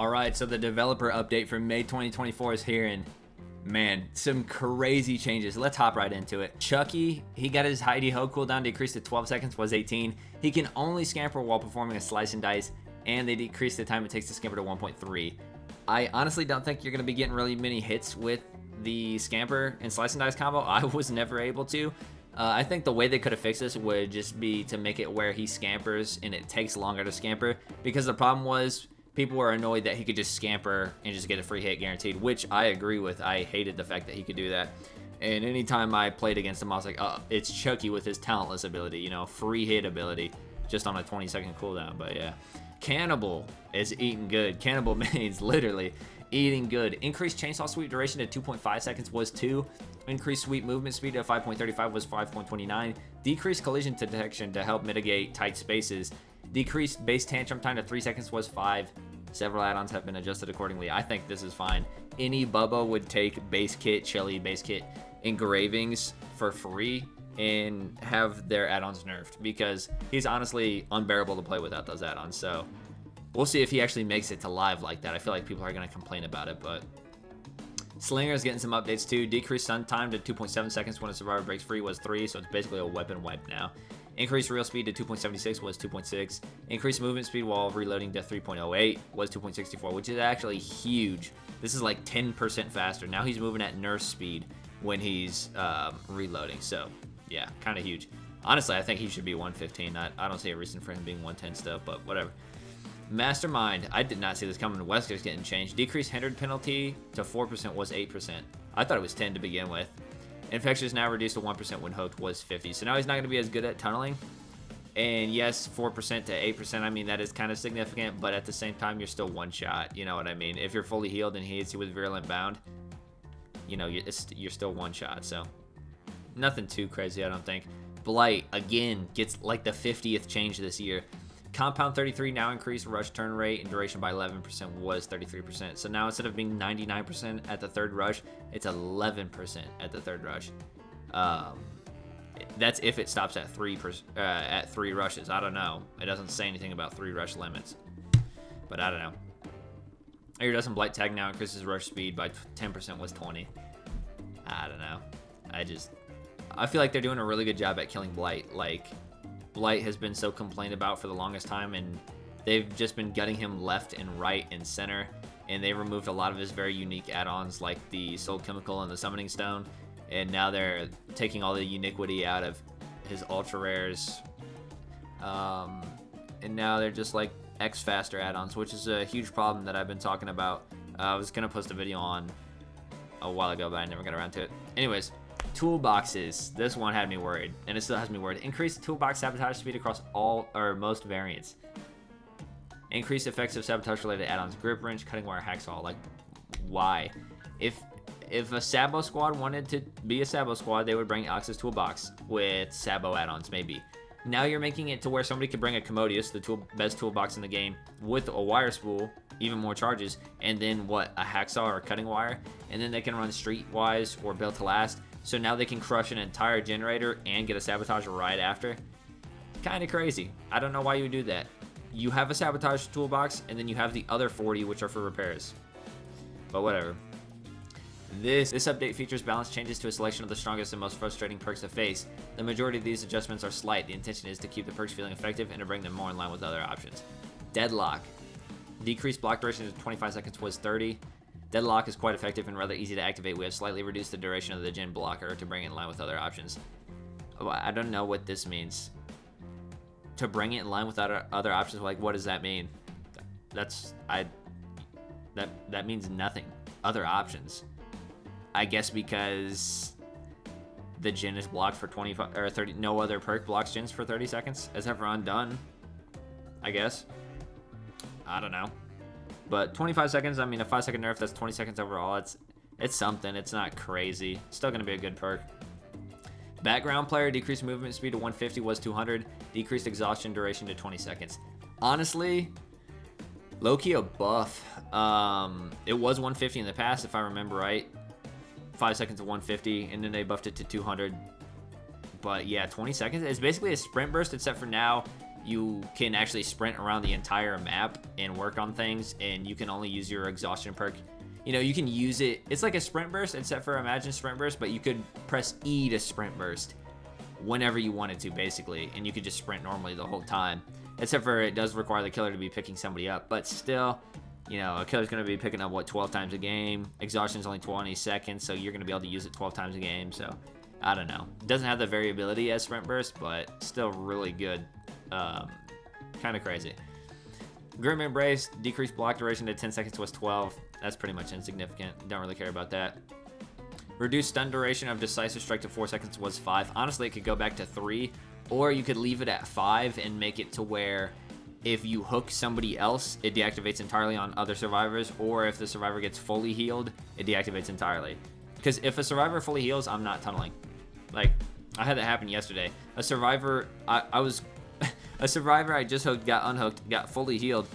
Alright, so the developer update for May 2024 is here, and man, some crazy changes. Let's hop right into it. Chucky, he got his Heidi Ho cooldown decreased to 12 seconds, was 18. He can only scamper while performing a slice and dice, and they decreased the time it takes to scamper to 1.3. I honestly don't think you're going to be getting really many hits with the scamper and slice and dice combo. I was never able to. I think the way they could have fixed this would just be to make it where he scampers and it takes longer to scamper, because the problem was people were annoyed that he could just scamper and just get a free hit guaranteed, which I agree with. I hated the fact that he could do that. And anytime I played against him, I was like, oh, it's Chucky with his talentless ability, you know, free hit ability, just on a 20-second cooldown. But yeah, Cannibal is eating good. Cannibal means literally eating good. Increased chainsaw sweep duration to 2.5 seconds was 2. Increased sweep movement speed to 5.35 was 5.29. Decreased collision detection to help mitigate tight spaces. Decreased base tantrum time to 3 seconds was 5. Several add-ons have been adjusted accordingly. I think this is fine. Any Bubba would take base kit, chili, base kit engravings for free and have their add-ons nerfed, because he's honestly unbearable to play without those add-ons. So we'll see if he actually makes it to live like that. I feel like people are going to complain about it, but Slinger is getting some updates too. Decreased stun time to 2.7 seconds when a survivor breaks free was 3, so it's basically a weapon wipe now. Increased real speed to 2.76 was 2.6. Increased movement speed while reloading to 3.08 was 2.64, which is actually huge. This is like 10% faster. Now he's moving at NERF speed when he's reloading, so yeah, kind of huge. Honestly, I think he should be 115. I don't see a reason for him being 110 still, but whatever. Mastermind, I did not see this coming. Wesker's getting changed. Decreased hindered penalty to 4% was 8%. I thought it was 10 to begin with. Infection is now reduced to 1% when hooked was 50. So now he's not going to be as good at tunneling. And yes, 4% to 8%, I mean, that is kind of significant, but at the same time, you're still one shot. You know what I mean? If you're fully healed and he hits you with Virulent Bound, you know, you're still one shot. So nothing too crazy, I don't think. Blight, again, gets like the 50th change this year. Compound 33 now increased rush turn rate and duration by 11% was 33%. So now instead of being 99% at the third rush, it's 11% at the third rush. That's if it stops at 3 rushes. I don't know. It doesn't say anything about 3 rush limits, but I don't know. Iridescent Blight tag now increases rush speed by 10% was 20. I don't know. I feel like they're doing a really good job at killing Blight. Like, Blight has been so complained about for the longest time, and they've just been gutting him left and right and center, and they removed a lot of his very unique add-ons like the Soul Chemical and the Summoning Stone, and now they're taking all the uniquity out of his ultra rares, and now they're just like X faster add-ons, which is a huge problem that I've been talking about. I was gonna post a video on a while ago, but I never got around to it. Anyways, toolboxes. This one had me worried, and it still has me worried. Increased toolbox sabotage speed across all or most variants. Increased effects of sabotage related add-ons. Grip wrench, cutting wire, hacksaw. Like, why? If a Sabo squad wanted to be a Sabo squad, they would bring Ox's toolbox with Sabo add-ons, maybe. Now you're making it to where somebody could bring a Commodious, the best toolbox in the game, with a wire spool, even more charges, and then what, a hacksaw or a cutting wire, and then they can run Streetwise or Built to Last. So now they can crush an entire generator and get a sabotage right after. Kind of crazy. I don't know why you would do that. You have a sabotage toolbox, and then you have the other 40, which are for repairs. But whatever. This update features balance changes to a selection of the strongest and most frustrating perks to face. The majority of these adjustments are slight. The intention is to keep the perks feeling effective and to bring them more in line with other options. Deadlock. Decreased block duration to 25 seconds was 30. Deadlock is quite effective and rather easy to activate. We have slightly reduced the duration of the gen blocker to bring it in line with other options. I don't know what this means. To bring it in line with other options, like, what does that mean? That means nothing. Other options. I guess because the gen is blocked for 25 or 30. No other perk blocks gens for 30 seconds, except for Undone, I guess. I don't know. But 25 seconds, I mean, a 5-second nerf, that's 20 seconds overall. It's something. It's not crazy. Still going to be a good perk. Background player, decreased movement speed to 150 was 200. Decreased exhaustion duration to 20 seconds. Honestly, low-key a buff. It was 150 in the past, if I remember right. 5 seconds of 150, and then they buffed it to 200. But yeah, 20 seconds. It's basically a sprint burst, except for now you can actually sprint around the entire map and work on things, and you can only use your exhaustion perk. You know, you can use it, it's like a sprint burst except for Imagine Sprint Burst, but you could press E to sprint burst whenever you wanted to, basically, and you could just sprint normally the whole time, except for it does require the killer to be picking somebody up. But still, you know, a killer's going to be picking up, what, 12 times a game. Exhaustion is only 20 seconds, so you're going to be able to use it 12 times a game. So I don't know, it doesn't have the variability as sprint burst, but still really good. Kind of crazy. Grim Embrace, decreased block duration to 10 seconds was 12. That's pretty much insignificant. Don't really care about that. Reduced stun duration of Decisive Strike to 4 seconds was 5. Honestly, it could go back to 3, or you could leave it at 5 and make it to where if you hook somebody else, it deactivates entirely on other survivors, or if the survivor gets fully healed, it deactivates entirely. Because if a survivor fully heals, I'm not tunneling. Like, I had that happen yesterday. A survivor, a survivor I just hooked got unhooked, got fully healed,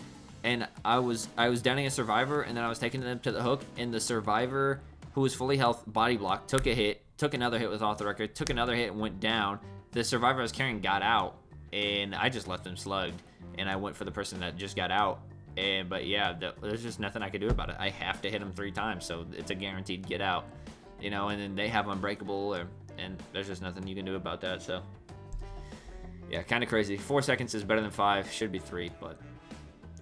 and I was downing a survivor, and then I was taking them to the hook, and the survivor who was fully health body block took a hit, took another hit with off the record, took another hit and went down. The survivor I was carrying got out, and I just left him slugged, and I went for the person that just got out. But yeah, there's just nothing I could do about it. I have to hit him 3 times, so it's a guaranteed get out, you know. And then they have unbreakable, and there's just nothing you can do about that. So yeah, kind of crazy. 4 seconds is better than 5. Should be 3, but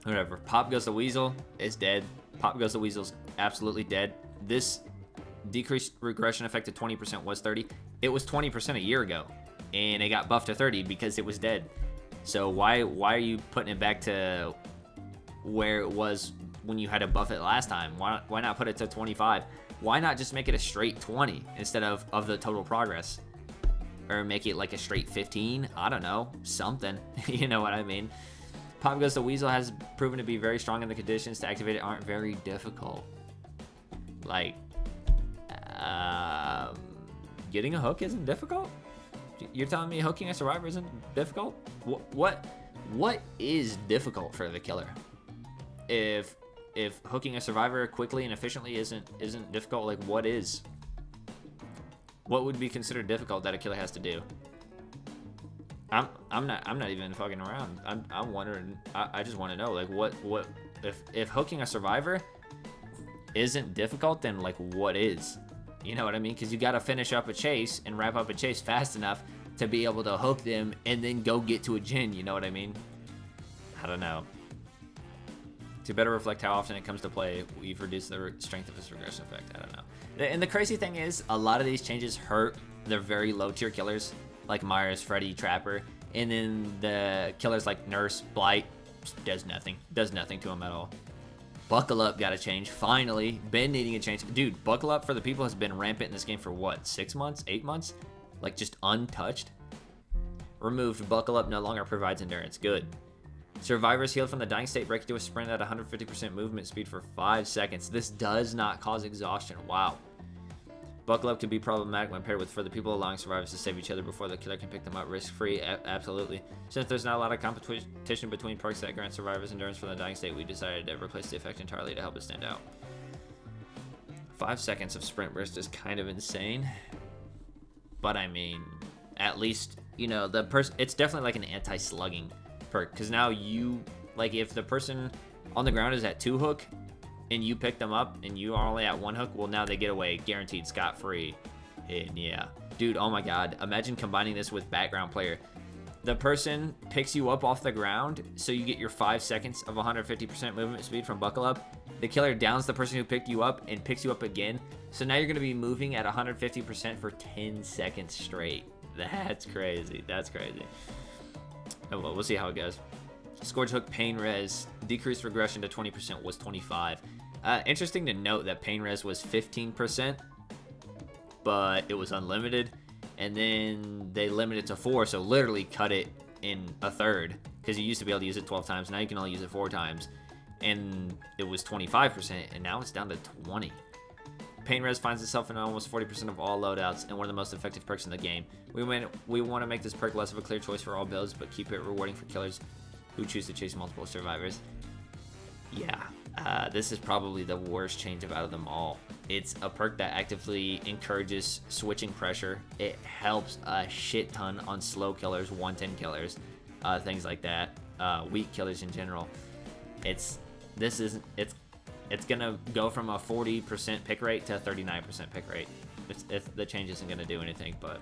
whatever. Pop Goes the Weasel is dead. Pop Goes the Weasel's absolutely dead. This decreased regression effect to 20% was 30. It was 20% a year ago, and it got buffed to 30 because it was dead. So why are you putting it back to where it was when you had to buff it last time? Why not put it to 25? Why not just make it a straight 20 instead of the total progress? Or make it like a straight 15? I don't know, something. You know what I mean? Pop Goes the Weasel has proven to be very strong, and the conditions to activate it aren't very difficult. Like, getting a hook isn't difficult? You're telling me hooking a survivor isn't difficult? What is difficult for the killer? If hooking a survivor quickly and efficiently isn't difficult, like what is? What would be considered difficult that a killer has to do? I'm not even fucking around. I'm wondering. I just want to know, like, what if hooking a survivor isn't difficult, then like what is? You know what I mean? Because you got to finish up a chase and wrap up a chase fast enough to be able to hook them and then go get to a gen. You know what I mean? I don't know. To better reflect how often it comes to play, we've reduced the strength of its regression effect. I don't know. And the crazy thing is, a lot of these changes hurt the very low tier killers, like Myers, Freddy, Trapper, and then the killers like Nurse, Blight, does nothing to them at all. Buckle Up got a change, finally. Been needing a change. Dude, Buckle Up for the people has been rampant in this game for what, 6 months, 8 months? Like just untouched. Removed, Buckle Up no longer provides endurance. Good. Survivors healed from the dying state break into a sprint at 150% movement speed for 5 seconds. This does not cause exhaustion. Wow. Buckle Up can be problematic when paired with for the people, allowing survivors to save each other before the killer can pick them up risk-free. Absolutely. Since there's not a lot of competition between perks that grant survivors endurance from the dying state, we decided to replace the effect entirely to help it stand out. 5 seconds of sprint burst is kind of insane. But I mean, at least, you know, it's definitely like an anti-slugging perk. Because now you, like, if the person on the ground is at 2 hook, and you pick them up and you are only at 1 hook, well, now they get away guaranteed scot-free. And yeah, dude, oh my god, imagine combining this with background player. The person picks you up off the ground, so you get your 5 seconds of 150% movement speed from Buckle Up. The killer downs the person who picked you up and picks you up again, so now you're going to be moving at 150% for 10 seconds straight. That's crazy. That's crazy. Oh well, we'll see how it goes. Scourge Hook Pain Res, decreased regression to 20% was 25. Interesting to note that Pain Res was 15%, but it was unlimited, and then they limited it to 4, so literally cut it in a third, because you used to be able to use it 12 times, now you can only use it 4 times, and it was 25%, and now it's down to 20. Pain Res finds itself in almost 40% of all loadouts, and one of the most effective perks in the game. We want to make this perk less of a clear choice for all builds, but keep it rewarding for killers who choose to chase multiple survivors. Yeah, this is probably the worst change out of them all. It's a perk that actively encourages switching pressure. It helps a shit ton on slow killers, 110 killers. things like that, weak killers in general. It's gonna go from a 40% pick rate to a 39% pick rate. The change isn't gonna do anything, but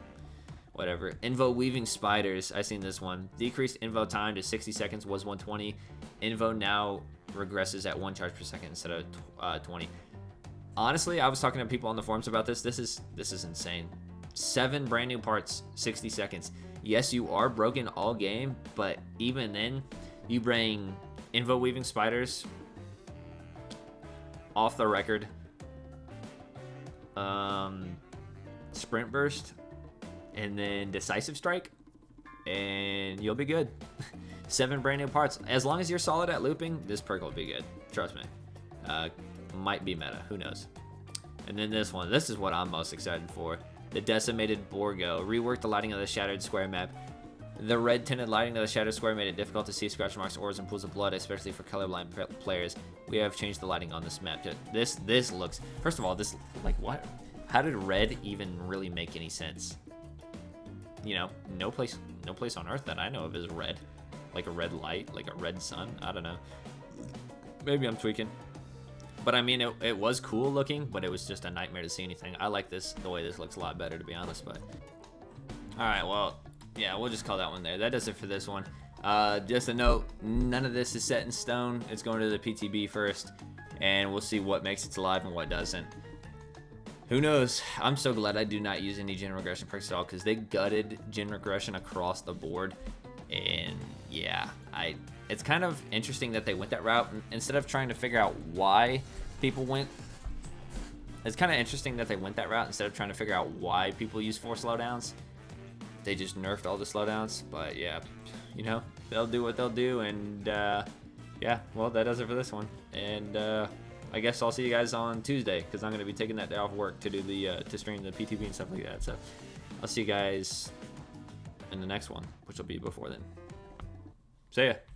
whatever. Invo weaving spiders. I seen this one. Decreased invo time to 60 seconds was 120. Invo now regresses at 1 charge per second instead of 20. Honestly, I was talking to people on the forums about this. This is insane. 7 brand new parts, 60 seconds. Yes, you are broken all game, but even then, you bring invo weaving spiders off the record. Sprint burst, and then decisive strike, and you'll be good. 7 brand new parts. As long as you're solid at looping, this perk will be good. Trust me. Might be meta. Who knows? And then this one. This is what I'm most excited for. The decimated Borgo. Reworked the lighting of the shattered square map. The red tinted lighting of the shattered square made it difficult to see scratch marks, orbs, and pools of blood, especially for colorblind players. We have changed the lighting on this map. This looks. First of all, this, like, what? How did red even really make any sense? You know, no place on Earth that I know of is red. Like a red light, like a red sun. I don't know. Maybe I'm tweaking. But I mean, it was cool looking, but it was just a nightmare to see anything. I like this, the way this looks a lot better, to be honest. But all right, well, yeah, we'll just call that one there. That does it for this one. Just a note, none of this is set in stone. It's going to the PTB first, and we'll see what makes it to live and what doesn't. Who knows? I'm so glad I do not use any gen regression perks at all, because they gutted gen regression across the board. And yeah, it's kind of interesting that they went that route instead of trying to figure out why people went. It's kind of interesting that they went that route instead of trying to figure out why people use 4 slowdowns. They just nerfed all the slowdowns. But yeah, you know, they'll do what they'll do. And yeah, well, that does it for this one. And I guess I'll see you guys on Tuesday, because I'm going to be taking that day off work to do the to stream the PTB and stuff like that. So I'll see you guys in the next one, which will be before then. See ya.